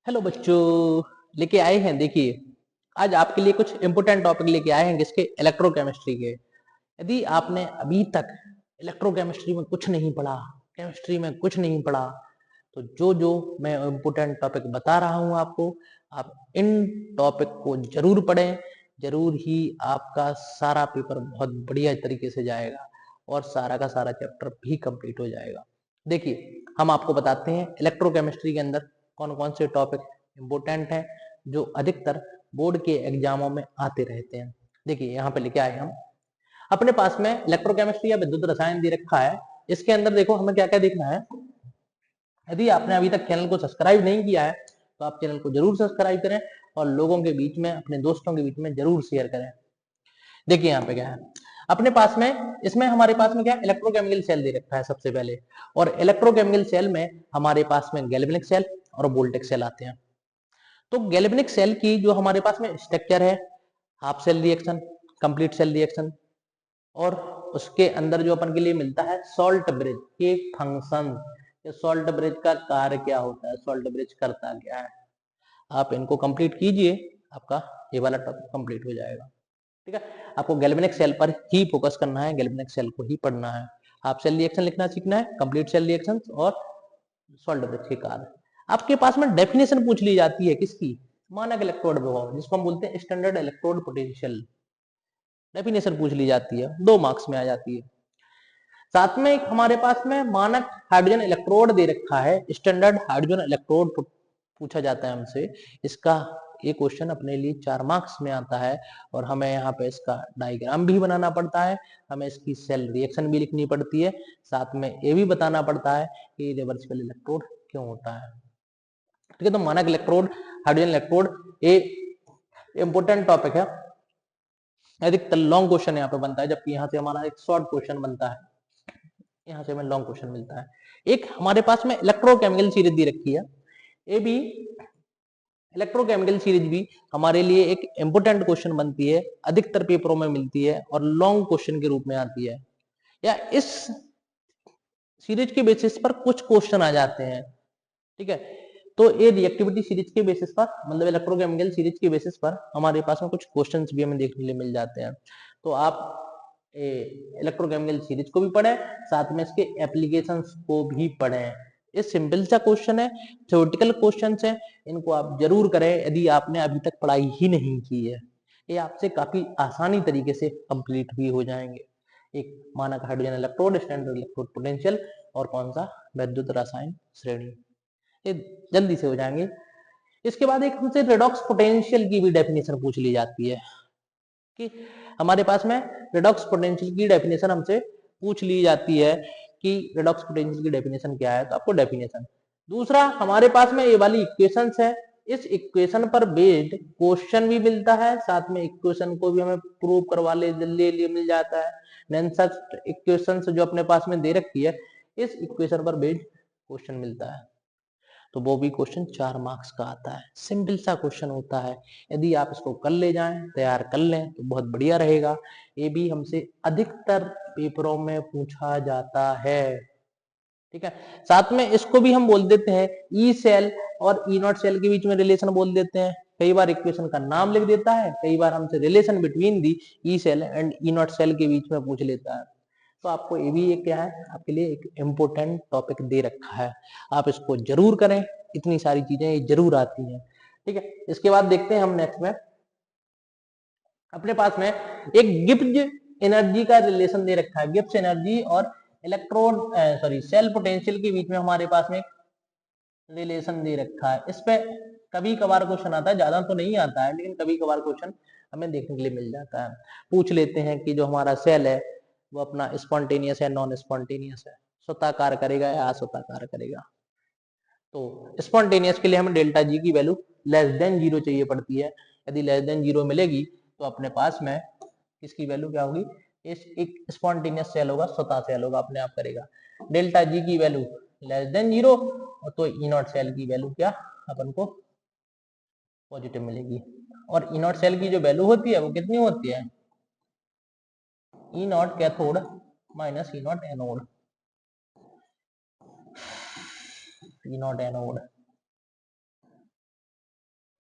Hello बच्चों, लेके आए हैं। देखिए, आज आपके लिए कुछ इंपोर्टेंट टॉपिक लेके आए हैं जिसके इलेक्ट्रोकेमिस्ट्री के। यदि आपने अभी तक इलेक्ट्रोकेमिस्ट्री में कुछ नहीं पढ़ा, केमिस्ट्री में कुछ नहीं पढ़ा, तो जो जो मैं इंपोर्टेंट टॉपिक बता रहा हूं आपको, आप इन टॉपिक को जरूर पढ़ें। जरूर ही आपका सारा पेपर बहुत बढ़िया तरीके से जाएगा और सारा का सारा चैप्टर भी कंप्लीट हो जाएगा। देखिए, हम आपको बताते हैं इलेक्ट्रोकेमिस्ट्री के अंदर कौन कौन से टॉपिक इंपोर्टेंट हैं जो अधिकतर बोर्ड के एग्जामों में आते रहते हैं। देखिए, यहाँ पे लिखे आए हम अपने पास में इलेक्ट्रोकेमिस्ट्री या विद्युत रसायन दे रखा है। इसके अंदर देखो हमें क्या क्या देखना है। यदि आपने अभी तक चैनल को सब्सक्राइब नहीं किया है तो आप चैनल को जरूर सब्सक्राइब करें और लोगों के बीच में, अपने दोस्तों के बीच में जरूर शेयर करें। देखिए यहाँ पे क्या है अपने पास में, इसमें हमारे पास में क्या इलेक्ट्रोकेमिकल सेल दे रखा है सबसे पहले। और इलेक्ट्रोकेमिकल सेल में हमारे पास में गैल्वेनिक सेल और वोल्टेक सेल आते हैं। तो गैल्वेनिक सेल की जो हमारे पास में स्ट्रक्चर है, half cell reaction, complete cell reaction, और उसके अंदर जो अपन के लिए मिलता है सॉल्ट ब्रिज के फंक्शन। सॉल्ट ब्रिज का कार्य क्या होता है, सॉल्ट ब्रिज करता क्या है, आप इनको कंप्लीट कीजिए, आपका ये वाला टॉपिक कंप्लीट हो जाएगा। ठीक है, आपको गैल्वेनिक सेल पर ही फोकस करना है, गैल्वेनिक सेल को ही पढ़ना है। हाफ सेल रिएक्शन लिखना सीखना है, कंप्लीट सेल रिएक्शन और सॉल्ट ब्रिज के कार्य। आपके पास में डेफिनेशन पूछ ली जाती है किसकी, मानक इलेक्ट्रोड विभव, जिसको हम बोलते हैं स्टैंडर्ड इलेक्ट्रोड पोटेंशियल। डेफिनेशन पूछ ली जाती है, 2 मार्क्स में आ जाती है। साथ में एक हमारे पास में मानक हाइड्रोजन इलेक्ट्रोड दे रखा है, स्टैंडर्ड हाइड्रोजन इलेक्ट्रोड पूछा जाता है हमसे। इसका ये क्वेश्चन अपने लिए 4 मार्क्स में आता है और हमें यहाँ पे इसका डायग्राम भी बनाना पड़ता है, हमें इसकी सेल रिएक्शन भी लिखनी पड़ती है, साथ में ये भी बताना पड़ता है कि रिवर्सिबल इलेक्ट्रोड क्यों होता है। ठीक है, तो मानक इलेक्ट्रोड, हाइड्रोजन इलेक्ट्रोड, ये इंपोर्टेंट टॉपिक है। अधिकतर लॉन्ग क्वेश्चन यहाँ पे बनता है, जबकि यहाँ से हमारा एक शॉर्ट क्वेश्चन बनता है, यहाँ से हमें लॉन्ग क्वेश्चन मिलता है। एक हमारे पास में इलेक्ट्रोकेमिकल सीरीज दी रखी है, ये भी इलेक्ट्रोकेमिकल सीरीज भी हमारे लिए एक इंपोर्टेंट क्वेश्चन बनती है, अधिकतर पेपरों में मिलती है और लॉन्ग क्वेश्चन के रूप में आती है। या इस सीरीज के बेसिस पर कुछ क्वेश्चन आ जाते हैं। ठीक है, तो ये रिएक्टिविटी सीरीज के बेसिस पर, मतलब इलेक्ट्रोकेमिकल सीरीज के बेसिस पर हमारे पास में कुछ क्वेश्चंस भी हमें देखने के लिए मिल जाते हैं। तो आप इलेक्ट्रोकेमिकल सीरीज को भी पढ़ें, साथ में इसके एप्लीकेशंस को भी पढ़ें। ये सिंपल सा क्वेश्चन है, थ्योरेटिकल क्वेश्चंस हैं, इनको आप जरूर करें यदि आपने अभी तक पढ़ाई ही नहीं की है। ये आपसे काफी आसानी तरीके से कंप्लीट भी हो जाएंगे। एक मानक hydrogen electrode, standard electrode potential, और कौन सा विद्युत रसायन श्रेणी, ये जल्दी से हो जाएंगे। इसके बाद एक हमसे रेडॉक्स पोटेंशियल की भी डेफिनेशन पूछ ली जाती है कि हमारे पास में रेडॉक्स पोटेंशियल की डेफिनेशन हमसे पूछ ली जाती है कि रेडॉक्स पोटेंशियल की डेफिनेशन क्या है। तो आपको डेफिनेशन, दूसरा हमारे पास में ये वाली इक्वेशंस है, इस इक्वेशन पर बेस्ड क्वेश्चन भी मिलता है, साथ में इक्वेशन को भी हमें प्रूव करवा ले मिल जाता है। नेक्स्ट इक्वेशन जो अपने पास में दे रखी है, इस इक्वेशन पर बेस्ड क्वेश्चन मिलता है, तो वो भी क्वेश्चन 4 मार्क्स का आता है। सिंपल सा क्वेश्चन होता है, यदि आप इसको कर ले जाएं, तैयार कर लें तो बहुत बढ़िया रहेगा। ये भी हमसे अधिकतर पेपरों में पूछा जाता है। ठीक है, साथ में इसको भी हम बोल देते हैं ई सेल और ई नॉट सेल के बीच में रिलेशन बोल देते हैं। कई बार इक्वेशन का नाम लिख देता है, कई बार हमसे relation between the E cell and E naught cell के बीच में पूछ लेता है। तो आपको ये भी एक क्या है, आपके लिए एक इम्पोर्टेंट टॉपिक दे रखा है, आप इसको जरूर करें, इतनी सारी चीजें ये जरूर आती हैं। ठीक है, इसके बाद देखते हैं हम नेक्स्ट में, अपने पास में एक गिब्स एनर्जी का रिलेशन दे रखा है। गिब्स एनर्जी और इलेक्ट्रोड सॉरी सेल पोटेंशियल के बीच में हमारे पास में रिलेशन दे रखा है। इस पे कभी कभार क्वेश्चन आता है, ज्यादा तो नहीं आता है, लेकिन कभी कभार क्वेश्चन हमें देखने के लिए मिल जाता है। पूछ लेते हैं कि जो हमारा सेल है वो अपना स्पॉन्टेनियस है, नॉन स्पॉन्टेनियस है, स्वतः कार्य करेगा या अस्वतः कार्य करेगा। तो स्पॉन्टेनियस के लिए हमें डेल्टा जी की वैल्यू लेस देन 0 चाहिए पड़ती है। यदि लेस देन 0 मिलेगी तो अपने पास में किसकी वैल्यू क्या होगी, इस एक स्पॉन्टेनियस सेल होगा, स्वतः सेल होगा, अपने आप करेगा। डेल्टा जी की वैल्यू लेस देन 0, तो ई नॉट सेल की वैल्यू क्या अपन को पॉजिटिव मिलेगी। और ई नॉट सेल की जो वैल्यू होती है वो कितनी होती है, E naught cathode minus E naught anode, E naught anode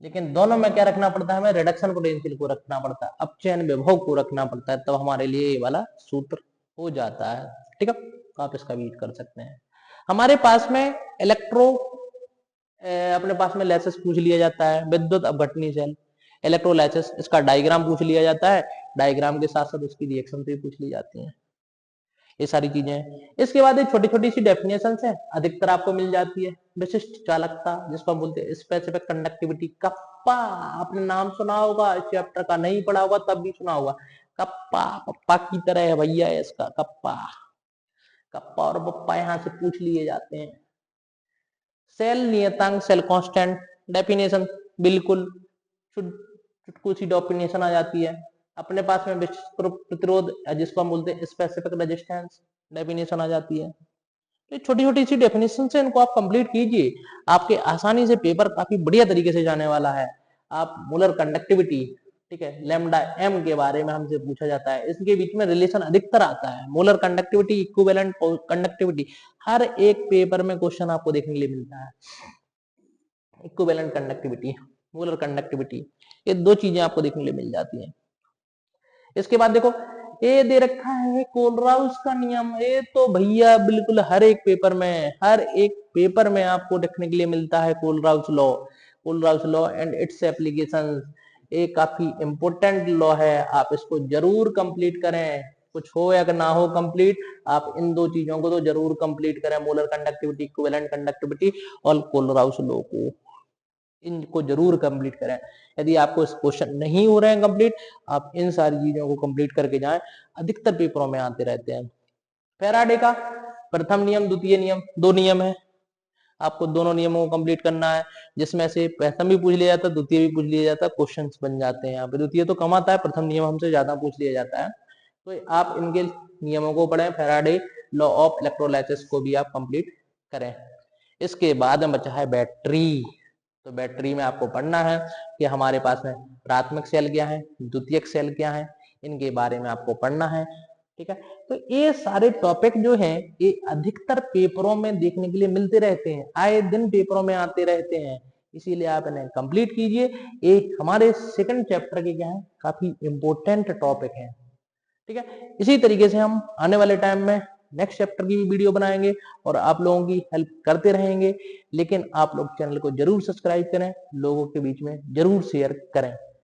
लेकिन दोनों में क्या रखना पड़ता है, हमें रिडक्शन पोटेंशियल को रखना पड़ता है, अपचयन विभव को रखना पड़ता है, तब हमारे लिए ये वाला सूत्र हो जाता है। ठीक है, तो आप इसका भी यूज कर सकते हैं। हमारे पास में अपने पास में लैसेस पूछ लिया जाता है, विद्युत अपघटनी सेल, इलेक्ट्रोलाइसिस, इसका डायग्राम पूछ लिया जाता है, डायग्राम के साथ साथ उसकी रिएक्शन भी पूछ ली जाती है, ये सारी चीजें। इसके बाद छोटी छोटी सी डेफिनेशन है, अधिकतर आपको मिल जाती है। विशिष्ट चालकता, जिसको हम बोलते हैं स्पेसिफिक कंडक्टिविटी, कप्पा, आपने नाम सुना होगा, इस चैप्टर का नहीं पढ़ा होगा तब भी सुना होगा, कप्पा पप्पा की तरह है भैया इसका, कप्पा कप्पा और पप्पा यहाँ से पूछ लिए जाते हैं। सेल नियतांक, सेल कांस्टेंट, डेफिनेशन बिल्कुल चुटकू सी डेफिनेशन आ जाती है। अपने पास में प्रतिरोध, जिसको हम बोलते हैं स्पेसिफिक रेजिस्टेंस, डेफिनेशन आ जाती है। तो छोटी छोटी सी डेफिनेशन से इनको आप कंप्लीट कीजिए, आपके आसानी से पेपर काफी बढ़िया तरीके से जाने वाला है। आप मोलर कंडक्टिविटी, ठीक है, लैम्डा एम के बारे में हमसे पूछा जाता है, इसके बीच में रिलेशन अधिकतर आता है, मोलर कंडक्टिविटी, इक्विवेलेंट कंडक्टिविटी, हर एक पेपर में क्वेश्चन आपको देखने के लिए मिलता है। इक्विवेलेंट कंडक्टिविटी, मोलर कंडक्टिविटी, ये दो चीजें आपको देखने के लिए मिल जाती हैं। इसके बाद देखो ये दे रखा है कोलराउस का नियम, ये तो भैया बिल्कुल हर एक पेपर में आपको देखने के लिए मिलता है। Kohlrausch law and it's applications, ये काफी इंपोर्टेंट लॉ है, आप इसको जरूर कंप्लीट करें, कुछ हो या ना हो कंप्लीट, आप इन दो चीजों को तो जरूर कंप्लीट करें, मोलर कंडक्टिविटी, इक्विवेलेंट कंडक्टिविटी और कोलराउस लॉ को, इनको जरूर कंप्लीट करें। यदि आपको इस क्वेश्चन नहीं हो रहे हैं कंप्लीट, आप इन सारी चीजों को कंप्लीट करके जाएं, अधिकतर पेपरों में आते रहते हैं। फैराडे का प्रथम नियम, द्वितीय नियम, दो नियम है, आपको दोनों नियमों को कंप्लीट करना है, जिसमें से प्रथम भी पूछ लिया जाता है, द्वितीय भी पूछ लिया जाता है, क्वेश्चंस बन जाते हैं यहाँ पे। द्वितीय तो कम आता है, प्रथम नियम हमसे ज्यादा पूछ लिया जाता है, तो आप इनके नियमों को पढ़ें, फैराडे लॉ ऑफ इलेक्ट्रोलाइसिस को भी आप कंप्लीट करें। इसके बाद में बचा है बैटरी, तो बैटरी में आपको पढ़ना है कि हमारे पास में प्राथमिक सेल क्या है, द्वितीयक सेल क्या है, इनके बारे में आपको पढ़ना है। ठीक है, तो ये सारे टॉपिक जो हैं ये अधिकतर पेपरों में देखने के लिए मिलते रहते हैं, आए दिन पेपरों में आते रहते हैं, इसीलिए आप इन्हें कंप्लीट कीजिए। ये हमारे सेकंड चैप्टर के क्या है, काफी इंपोर्टेंट टॉपिक है। ठीक है, इसी तरीके से हम आने वाले टाइम में नेक्स्ट चैप्टर की भी वीडियो बनाएंगे और आप लोगों की हेल्प करते रहेंगे, लेकिन आप लोग चैनल को जरूर सब्सक्राइब करें, लोगों के बीच में जरूर शेयर करें।